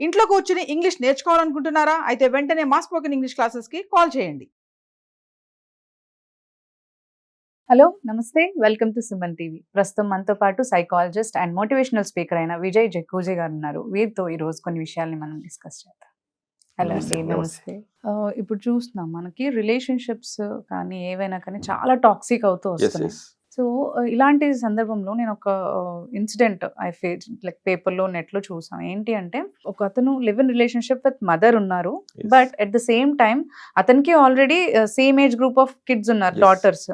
ఇంట్లో కూర్చుని ఇంగ్లీష్ నేర్చుకోవాలనుకుంటున్నారా? అయితే వెంటనే మా స్పోకెన్ ఇంగ్లీష్ క్లాసెస్కి కాల్ చేయండి. హలో నమస్తే, వెల్కమ్ టు సుమన్ టీవీ. ప్రస్తుతం మనతో పాటు సైకాలజిస్ట్ అండ్ మోటివేషనల్ స్పీకర్ అయిన విజయ్ జక్కూజే గారు ఉన్నారు. వీరితో ఈ రోజు కొన్ని విషయాల్ని మనం డిస్కస్ చేద్దాం. హలో అండి, నమస్తే. ఇప్పుడు చూస్తున్నాం మనకి రిలేషన్షిప్స్ కానీ ఏవైనా కానీ చాలా టాక్సిక్ అవుతూ వస్తున్నాయి. సో ఇలాంటి సందర్భంలో నేను ఒక ఇన్సిడెంట్ ఐ ఫేస్ లైక్ పేపర్లో నెట్లో చూసాను. ఏంటి అంటే ఒక అతను live in relationship with mother ఉన్నారు, but at the same time అతనికి already same age group of kids ఉన్నారు, డాటర్స్.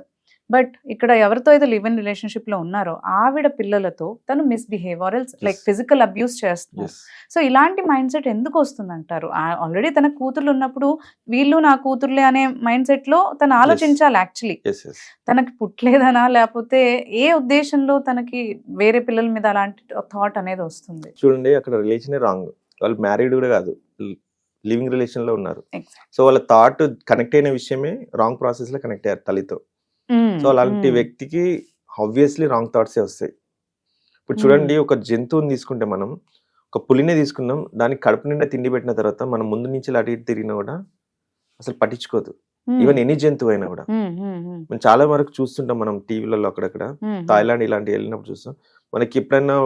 బట్ ఇక్కడ ఎవరితో అయితే లివ్ ఇన్ రిలేషన్షిప్ లో ఉన్నారో ఆవిడ పిల్లలతో తను misbehave or else like physical abuse చేస్తున్నారు. సో ఇలాంటి మైండ్ సెట్ ఎందుకు వస్తుంది అంటారు? ఆల్రెడీ తన కూతుర్లు ఉన్నప్పుడు వీళ్ళు నా కూతుర్లే అనే మైండ్ సెట్ లో తను ఆలోచించాలి. యాక్చువల్లీ తనకి పుట్టలేదనా లేకపోతే ఏ ఉద్దేశంలో తనకి వేరే పిల్లల మీద అలాంటి థాట్ అనేది వస్తుంది? చూడండి, అక్కడ రిలేషన్ రాంగ్. వాళ్ళు మ్యారీడ్ కూడా కాదు, లివింగ్ రిలేషన్ లో ఉన్నారు. సో వాళ్ళ థాట్ కనెక్ట్ అయిన విషయమే రాంగ్ ప్రాసెస్ లో కనెక్ట్ అయ్యారు తల్లితో. సో అలాంటి వ్యక్తికి ఆబ్వియస్లీ రాంగ్ థాట్సే వస్తాయి. ఇప్పుడు చూడండి, ఒక జంతువుని తీసుకుంటే మనం ఒక పులినే తీసుకున్నాం, దానికి కడుపు నిండా తిండి పెట్టిన తర్వాత మనం ముందు నుంచి అటు ఇటు తిరిగినా కూడా అసలు పట్టించుకోదు. ఈవెన్ ఎనీ జంతువు అయినా కూడా మనం చాలా వరకు చూస్తుంటాం, మనం టీవీలలో అక్కడక్కడ థాయిలాండ్ ఇలాంటివి వెళ్ళినప్పుడు చూస్తాం. మనకి ఎప్పుడైనా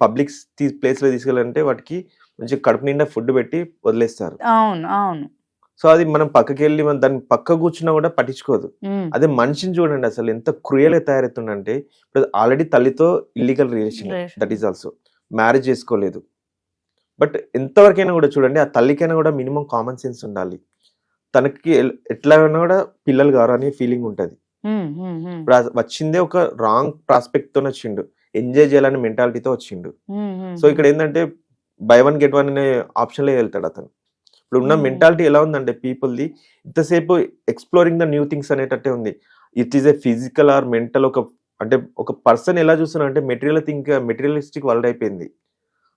పబ్లిక్ ప్లేస్ లో తీసుకెళ్ళాలంటే వాటికి మంచి కడుపు నిండా ఫుడ్ పెట్టి వదిలేస్తారు. అవును అవును. సో అది మనం పక్కకి వెళ్ళి మనం దాన్ని పక్క కూర్చున్నా కూడా పట్టించుకోదు. అదే మనిషిని చూడండి అసలు ఎంత క్రూయల్ గా తయారవుతుందంటే, ఇప్పుడు ఆల్రెడీ తల్లితో illegal relation, that is also marriage చేసుకోలేదు. బట్ ఎంతవరకైనా కూడా చూడండి, ఆ తల్లికైనా కూడా మినిమం కామన్ సెన్స్ ఉండాలి. తనకి ఎట్లాగైనా కూడా పిల్లలు కారు అనే ఫీలింగ్ ఉంటది. ఇప్పుడు వచ్చిందే ఒక రాంగ్ ప్రాస్పెక్ట్ తో వచ్చిండు, ఎంజాయ్ చేయాలనే మెంటాలిటీతో వచ్చిండు. సో ఇక్కడ ఏంటంటే బై వన్ గెట్ వన్ అనే ఆప్షన్ లో వెళ్తాడు అతను. ఇప్పుడు ఉన్న మెంటాలిటీ ఎలా ఉందంటే పీపుల్ది, ఇంతసేపు ఎక్స్ప్లోరింగ్ ద న్యూ థింగ్స్ అనేటట్టే ఉంది. It is a physical are mental, అంటే ఒక పర్సన్ ఎలా చూస్తున్నారు అంటే మెటీరియలిస్టిక్ వరల్డ్ అయిపోయింది.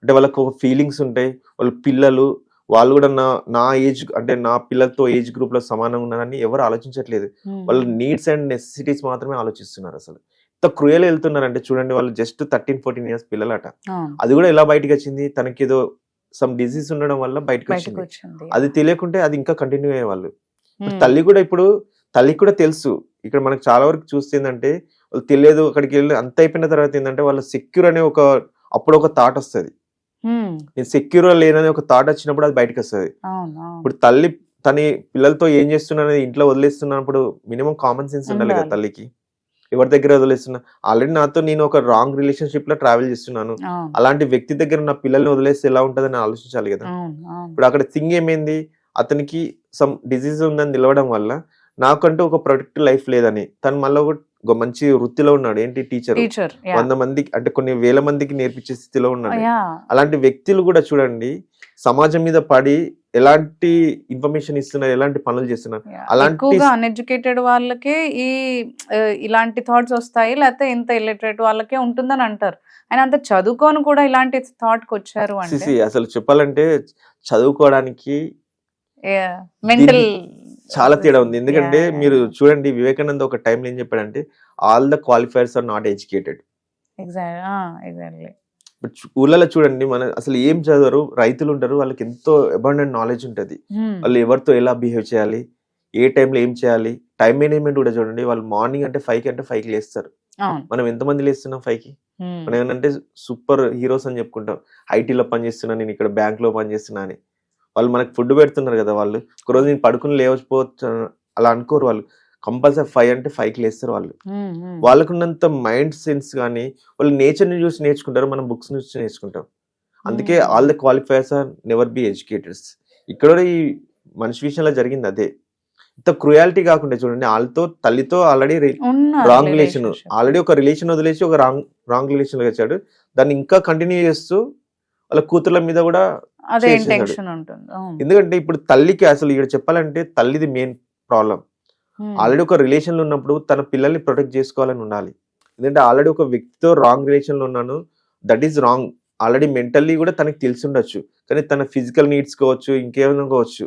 అంటే వాళ్ళకు ఒక ఫీలింగ్స్ ఉంటాయి, వాళ్ళ పిల్లలు వాళ్ళు కూడా నా ఏజ్ అంటే నా పిల్లలతో ఏజ్ గ్రూప్ లో సమానంగా ఉన్నారని ఎవరు ఆలోచించట్లేదు. వాళ్ళ నీడ్స్ అండ్ నెసెసిటీస్ మాత్రమే ఆలోచిస్తున్నారు. అసలు ఎంత క్రూయల్ వెళ్తున్నారంటే చూడండి, వాళ్ళు జస్ట్ 13-14 years పిల్లలట. అది కూడా ఎలా బయటకు వచ్చింది, తనకి ఏదో సమ్ డిసీజ్ ఉండడం వల్ల బయటకు వచ్చింది. అది తెలియకుంటే అది ఇంకా కంటిన్యూ అయ్యేవాళ్ళు. తల్లికి కూడా తెలుసు. ఇక్కడ మనకు చాలా వరకు చూస్తే ఏంటంటే వాళ్ళు తెలియదు, అక్కడికి వెళ్ళి అంత అయిపోయిన తర్వాత ఏంటంటే వాళ్ళు సెక్యూర్ అనే అప్పుడు ఒక థాట్ వస్తుంది. నేను సెక్యూర్ లేనని ఒక థాట్ వచ్చినప్పుడు అది బయటకు వస్తుంది. ఇప్పుడు తల్లి తన పిల్లలతో ఏం చేస్తున్నా ఇంట్లో వదిలేస్తున్నప్పుడు మినిమం కామన్ సెన్స్ ఉండాలి కదా తల్లికి. ఎవరి దగ్గర వదిలేస్తున్నా, ఆల్రెడీ నాతో నేను ఒక రాంగ్ రిలేషన్షిప్ లో ట్రావెల్ చేస్తున్నాను, అలాంటి వ్యక్తి దగ్గర నా పిల్లల్ని వదిలేస్తే ఎలా ఉంటుందని ఆలోచించాలి కదా. ఇప్పుడు అక్కడ థింగ్ ఏమైంది, అతనికి సమ్ డిసీజ్ ఉందని నిలవడం వల్ల నాకంటూ ఒక ప్రొటెక్ట్ లైఫ్ లేదని తను మళ్ళీ ఒక మంచి వృత్తిలో ఉన్నాడు. ఏంటి, టీచర్. 100 మందికి అంటే కొన్ని వేల మందికి నేర్పించే స్థితిలో ఉన్నాడు. అలాంటి వ్యక్తులు కూడా చూడండి సమాజం మీద పడి ఎలాంటి ఇన్ఫర్మేషన్ ఇస్తున్నారు, ఎలాంటి పనులు చేస్తున్నారు. అలాంటి అన్ఎడ్యుకేటెడ్ వాళ్ళకే ఇలాంటి థాట్స్ వస్తాయి, లేకపోతే ఇంత ఇల్లిటరేట్ వాళ్ళకే ఉంటుందని అంటారు. ఆయన అంత చదువుకొని కూడా ఇలాంటి థాట్ కి వచ్చారు అంటే అసలు చెప్పాలంటే చదువుకోవడానికి మెంటల్ చాలా తేడా ఉంది. ఎందుకంటే మీరు చూడండి, వివేకానంద ఒక టైంలో ఏం చెప్పాడంటే all the qualifiers are not educated. ఊళ్ళలో చూడండి, మన అసలు ఏం చదవరు, రైతులు ఉంటారు, వాళ్ళకి ఎంతో అబండెంట్ నాలెడ్జ్ ఉంటది. వాళ్ళు ఎవరితో ఎలా బిహేవ్ చేయాలి, ఏ టైంలో ఏం చేయాలి, టైం మేనేజ్మెంట్ కూడా చూడండి. వాళ్ళు మార్నింగ్ అంటే 5 లేస్తారు. మనం ఎంతమంది లేస్తున్నాం 5కి? మనం ఏంటంటే సూపర్ హీరోస్ అని చెప్పుకుంటాం. ఐటీలో పనిచేస్తున్నా, నేను ఇక్కడ బ్యాంక్ లో పనిచేస్తున్నా అని. వాళ్ళు మనకు ఫుడ్ పెడుతున్నారు కదా. వాళ్ళు ఒకరోజు నేను పడుకుని లేవకపోవచ్చు అలా అనుకోరు. వాళ్ళు కంపల్సరీ 5 అంటే 5కి లేస్తారు. వాళ్ళకున్నంత మైండ్ సెన్స్ కానీ వాళ్ళు నేచర్ని చూసి నేర్చుకుంటారు, మనం బుక్స్ నుంచి నేర్చుకుంటాం. అందుకే all the qualifiers are never be educateds. ఇక్కడ ఈ మనిషి విషయంలో జరిగింది అదే. ఇంత క్రూయాలిటీ కాకుండా చూడండి, వాళ్ళతో తల్లితో ఆల్రెడీ రాంగ్ రిలేషన్, ఆల్రెడీ ఒక రిలేషన్ వదిలేసి ఒక రాంగ్ రిలేషన్ వచ్చాడు, దాన్ని ఇంకా కంటిన్యూ చేస్తూ వాళ్ళ కూతుర్ల మీద కూడా. ఎందుకంటే ఇప్పుడు తల్లికి అసలు ఇక్కడ చెప్పాలంటే తల్లిది మెయిన్ ప్రాబ్లం. ఆల్రెడీ ఒక రిలేషన్ లో ఉన్నప్పుడు తన పిల్లల్ని ప్రొటెక్ట్ చేసుకోవాలని ఉండాలి. ఎందుకంటే ఆల్రెడీ ఒక వ్యక్తితో రాంగ్ రిలేషన్ లో ఉన్నాను, that is wrong. Already mentally కూడా తనకి తెలిసి ఉండొచ్చు, కానీ తన ఫిజికల్ నీడ్స్ కావచ్చు, ఇంకేమైనా కావచ్చు,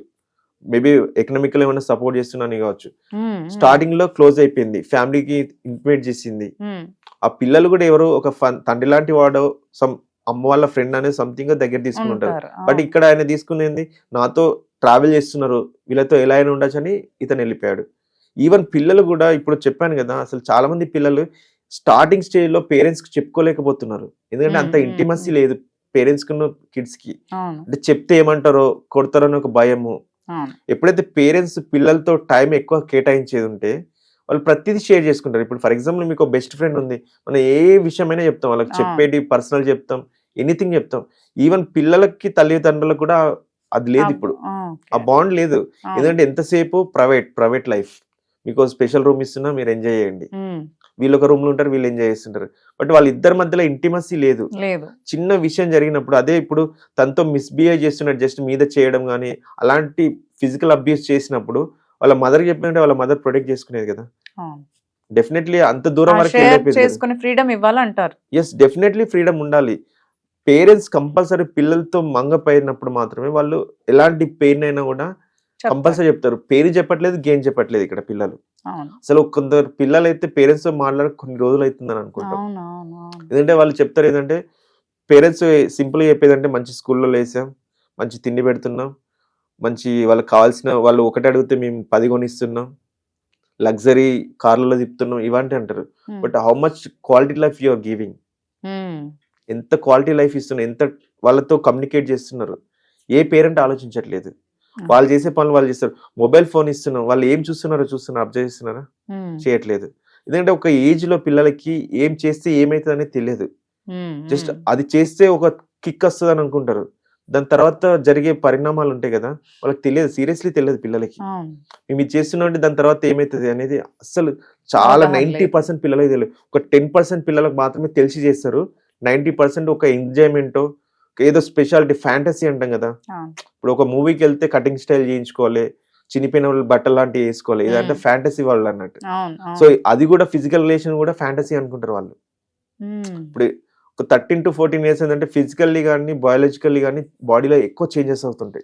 మేబీ ఎకనామికల్ ఏమైనా సపోర్ట్ చేస్తున్నాను కావచ్చు. స్టార్టింగ్ లో క్లోజ్ అయిపోయింది, ఫ్యామిలీకి ఇంటిమేట్ చేసింది. ఆ పిల్లలు కూడా ఎవరు ఒక తండ్రి లాంటి వాడో సమ్ అమ్మ వాళ్ళ ఫ్రెండ్ అనేది సంథింగ్ దగ్గర తీసుకుని ఉంటారు. ఉంటారు. బట్ ఇక్కడ ఆయన తీసుకునేది నాతో ట్రావెల్ చేస్తున్నారు, వీళ్ళతో ఎలా అయినా ఉండొచ్చు అని ఇతను వెళ్ళిపోయాడు. ఈవెన్ పిల్లలు కూడా ఇప్పుడు చెప్పాను కదా, అసలు చాలా మంది పిల్లలు స్టార్టింగ్ స్టేజ్ లో పేరెంట్స్ కి చెప్పుకోలేకపోతున్నారు. ఎందుకంటే అంత ఇంటిమసీ లేదు పేరెంట్స్ కి కిడ్స్ కి. అంటే చెప్తే ఏమంటారో కొడతారో అని ఒక భయము. ఎప్పుడైతే పేరెంట్స్ పిల్లలతో టైం ఎక్కువ కేటాయించేది ఉంటే వాళ్ళు ప్రతిదీ షేర్ చేసుకుంటారు. ఇప్పుడు ఫర్ ఎగ్జాంపుల్ మీకు బెస్ట్ ఫ్రెండ్ ఉంది, మనం ఏ విషయమైనా చెప్తాం, వాళ్ళకి చెప్పేటి పర్సనల్ చెప్తాం, ఎనీథింగ్ చెప్తాం. ఈవెన్ పిల్లలకి తల్లిదండ్రులకు కూడా అది లేదు ఇప్పుడు, ఆ బాండ్ లేదు. ఎందుకంటే ఎంతసేపు ప్రైవేట్ లైఫ్, మీకు స్పెషల్ రూమ్ ఇస్తున్నా మీరు ఎంజాయ్ చేయండి, వీళ్ళు ఒక రూమ్ లో ఉంటారు వీళ్ళు ఎంజాయ్ చేస్తుంటారు. బట్ వాళ్ళ ఇద్దరి మధ్యలో ఇంటిమసీ లేదు. చిన్న విషయం జరిగినప్పుడు అదే ఇప్పుడు తనతో మిస్బిహేవ్ చేస్తున్నట్టు జస్ట్ మీద చేయడం కానీ అలాంటి ఫిజికల్ అబ్యూస్ చేసినప్పుడు వాళ్ళ మదర్ చెప్పినట్టే వాళ్ళ మదర్ ప్రొటెక్ట్ చేసుకునేది కదా. డెఫినెట్లీ అంత దూరం వరకు చేసుకునే ఫ్రీడమ్ ఇవ్వాలంటారు. ఎస్, డెఫినెట్లీ ఫ్రీడమ్ ఉండాలి. పేరెంట్స్ కంపల్సరీ పిల్లలతో మంగపోయినప్పుడు మాత్రమే వాళ్ళు ఎలాంటి పెయిన్ అయినా కూడా కంపల్సరీ చెప్తారు. పేరు చెప్పట్లేదు, గేమ్ చెప్పట్లేదు ఇక్కడ పిల్లలు. అసలు కొందరు పిల్లలు అయితే పేరెంట్స్ తో మాట్లాడ కొన్ని రోజులు అవుతుందని అనుకుంటాం. ఎందుకంటే వాళ్ళు చెప్తారు ఏంటంటే పేరెంట్స్ సింపుల్ గా చెప్పేదంటే మంచి స్కూల్లో వేసాం, మంచి తిండి పెడుతున్నాం, మంచి వాళ్ళకి కావాల్సిన వాళ్ళు ఒకటి అడిగితే మేము 10 కొనిస్తున్నాం, లగ్జరీ కార్లలో తిప్పుతున్నాం, ఇవంటి అంటారు. But how much quality life you are giving, ఎంత క్వాలిటీ లైఫ్ ఇస్తున్నారు, ఎంత వాళ్ళతో కమ్యూనికేట్ చేస్తున్నారు, ఏ పేరెంట్ ఆలోచించట్లేదు. వాళ్ళు చేసే పనులు వాళ్ళు చేస్తారు. మొబైల్ ఫోన్ ఇస్తున్నాం, వాళ్ళు ఏం చూస్తున్నారో అబ్జర్వ్ చేస్తున్నారా? చేయట్లేదు. ఎందుకంటే ఒక ఏజ్ లో పిల్లలకి ఏం చేస్తే ఏమైతుంది అనేది తెలియదు. జస్ట్ అది చేస్తే ఒక కిక్ వస్తుంది అని అనుకుంటారు, దాని తర్వాత జరిగే పరిణామాలు ఉంటాయి కదా వాళ్ళకి తెలియదు, సీరియస్లీ తెలియదు పిల్లలకి. మేము ఇది చేస్తున్నాం దాని తర్వాత ఏమైతుంది అనేది అసలు చాలా 90% పిల్లలకి తెలియదు. ఒక 10% పిల్లలకు మాత్రమే తెలిసి చేస్తారు. 90% ఒక ఎంజాయ్మెంట్, ఏదో స్పెషాలిటీ, ఫ్యాంటసీ అంటాం కదా. ఇప్పుడు ఒక మూవీకి వెళ్తే కటింగ్ స్టైల్ చేయించుకోవాలి, చినిపోయిన వాళ్ళు బట్టలు లాంటివి వేసుకోవాలి, ఇదంటే ఫ్యాంటసీ వాళ్ళు అన్నట్టు. సో అది కూడా ఫిజికల్ రిలేషన్ కూడా ఫ్యాంటసీ అనుకుంటారు వాళ్ళు. ఇప్పుడు ఒక 13 to 14 ఇయర్స్ ఏంటంటే ఫిజికల్లీ కానీ బయాలజికల్లీ కానీ బాడీలో ఎక్కువ చేంజెస్ అవుతుంటాయి.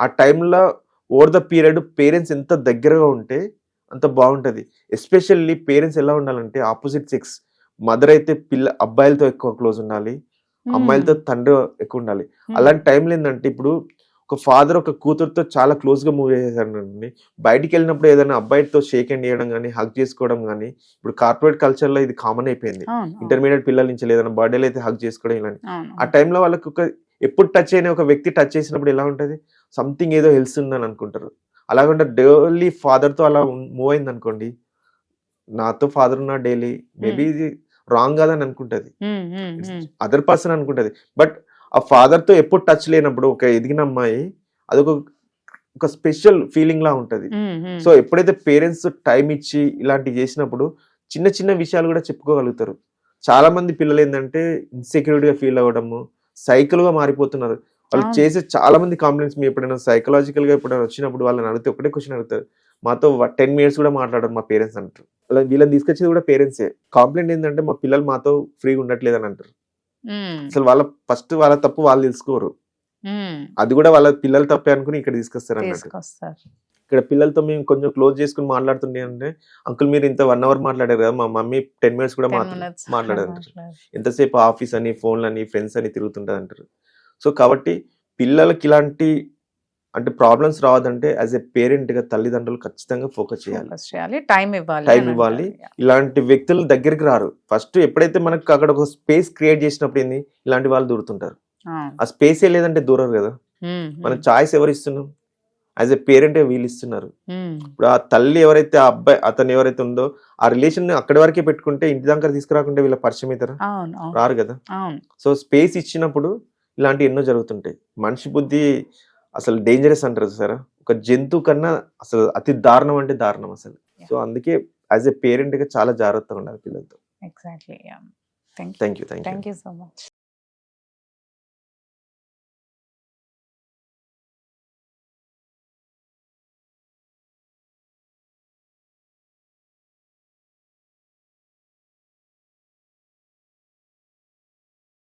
ఆ టైంలో ఓవర్ ద పీరియడ్ పేరెంట్స్ ఎంత దగ్గరగా ఉంటే అంత బాగుంటది. ఎస్పెషల్లీ పేరెంట్స్ ఎలా ఉండాలంటే ఆపోజిట్ సెక్స్, మదర్ అయితే అబ్బాయిలతో ఎక్కువ క్లోజ్ ఉండాలి, అమ్మాయిలతో తండ్రి ఎక్కువ ఉండాలి. అలాంటి టైంలో ఏంటంటే ఇప్పుడు ఒక ఫాదర్ ఒక కూతురుతో చాలా క్లోజ్ గా మూవ్ చేశారండి, బయటికి వెళ్ళినప్పుడు ఏదైనా అబ్బాయితో షేక్ హ్యాండ్ చేయడం కానీ హగ్ చేసుకోవడం కానీ, ఇప్పుడు కార్పొరేట్ కల్చర్ లో ఇది కామన్ అయిపోయింది. ఇంటర్మీడియట్ పిల్లల నుంచి ఏదైనా బర్త్డేలో అయితే హగ్ చేసుకోవడం ఇలాంటి. ఆ టైంలో వాళ్ళకి ఒక ఎప్పుడు టచ్ అయిన ఒక వ్యక్తి టచ్ చేసినప్పుడు ఎలా ఉంటది, సంథింగ్ ఏదో హెల్త్ ఉందని అనుకుంటారు. అలాగంటే డైలీ ఫాదర్ తో అలా మూవ్ అయింది అనుకోండి, నాతో ఫాదర్ ఉన్నా డైలీ, మేబీ ఇది రాంగ్ కాదని అనుకుంటది, అదర్ పర్సన్ అనుకుంటది. బట్ ఆ ఫాదర్ తో ఎప్పుడు టచ్ లేనప్పుడు ఒక ఎదిగిన అమ్మాయి అదొక ఒక స్పెషల్ ఫీలింగ్ లా ఉంటది. సో ఎప్పుడైతే పేరెంట్స్ టైం ఇచ్చి ఇలాంటివి చేసినప్పుడు చిన్న చిన్న విషయాలు కూడా చెప్పుకోగలుగుతారు. చాలా మంది పిల్లలు ఏంటంటే ఇన్సెక్యూరిటీ గా ఫీల్ అవ్వడము, సైకిల్ గా మారిపోతున్నారు. వాళ్ళు చేసే చాలా మంది కాంప్లైంట్స్, మీ ఎప్పుడైనా సైకలాజికల్ గా ఎప్పుడైనా వచ్చినప్పుడు వాళ్ళని అడిగితే ఒకటే క్వశ్చన్ అడుగుతారు, మాతో 10 minutes కూడా మాట్లాడరు మా పేరెంట్స్ అంటారు. అలా వీళ్ళని తీసుకొచ్చేది కూడా పేరెంట్సే. కాంప్లైంట్ ఏంటంటే మా పిల్లలు మాతో ఫ్రీగా ఉండట్లేదు అని అంటారు. అసలు వాళ్ళ ఫస్ట్ వాళ్ళ తప్పు వాళ్ళు తెలుసుకోరు, అది కూడా వాళ్ళ పిల్లల తప్పే అనుకుని ఇక్కడ తీసుకొస్తారు అన్నట్టు. ఇక్కడ పిల్లలతో మేము కొంచెం క్లోజ్ చేసుకుని మాట్లాడుతుండే అంటే, అంకుల్ మీరు ఇంత 1 hour మాట్లాడారు కదా, మా మమ్మీ 10 minutes కూడా మాట్లాడారు. ఎంతసేపు ఆఫీస్ అని, ఫోన్లు అని, ఫ్రెండ్స్ అని తిరుగుతుంటది అంటారు. సో కాబట్టి పిల్లలకి ఇలాంటి అంటే ప్రాబ్లమ్స్ రావద్దంటే యాజ్ ఎ పేరెంట్ గా తల్లిదండ్రులు ఖచ్చితంగా ఫోకస్ చేయాలి, టైం ఇవ్వాలి. ఇలాంటి వ్యక్తులు దగ్గరికి రారు. ఫస్ట్ ఎప్పుడైతే మనకు అక్కడ ఒక స్పేస్ క్రియేట్ చేసినప్పుడు ఏంది, ఇలాంటి వాళ్ళు దూరుతుంటారు. ఆ స్పేస్ ఏ లేదంటే దూరరు కదా. మన చాయిస్ ఎవరు ఇస్తున్నాం, యాజ్ ఎ పేరెంట్ వీళ్ళు ఇస్తున్నారు. ఇప్పుడు ఆ తల్లి ఎవరైతే ఆ అబ్బాయి అతను ఎవరైతే ఉందో ఆ రిలేషన్ అక్కడి వరకే పెట్టుకుంటే ఇంటి దగ్గర తీసుకురాకుంటే వీళ్ళ పరిచయం అవుతారా, రారు కదా. సో స్పేస్ ఇచ్చినప్పుడు ఇలాంటి ఎన్నో జరుగుతుంటాయి. మనిషి బుద్ధి అసలు డేంజరస్ అంటారు సార్, ఒక జంతువు కన్నా అసలు అతి దారుణం అంటే దారుణం అసలు. సో అందుకే యాజ్ ఎ పేరెంట్ గా చాలా జాగ్రత్తగా ఉండాలి పిల్లలతో. Exactly. Thank you so much.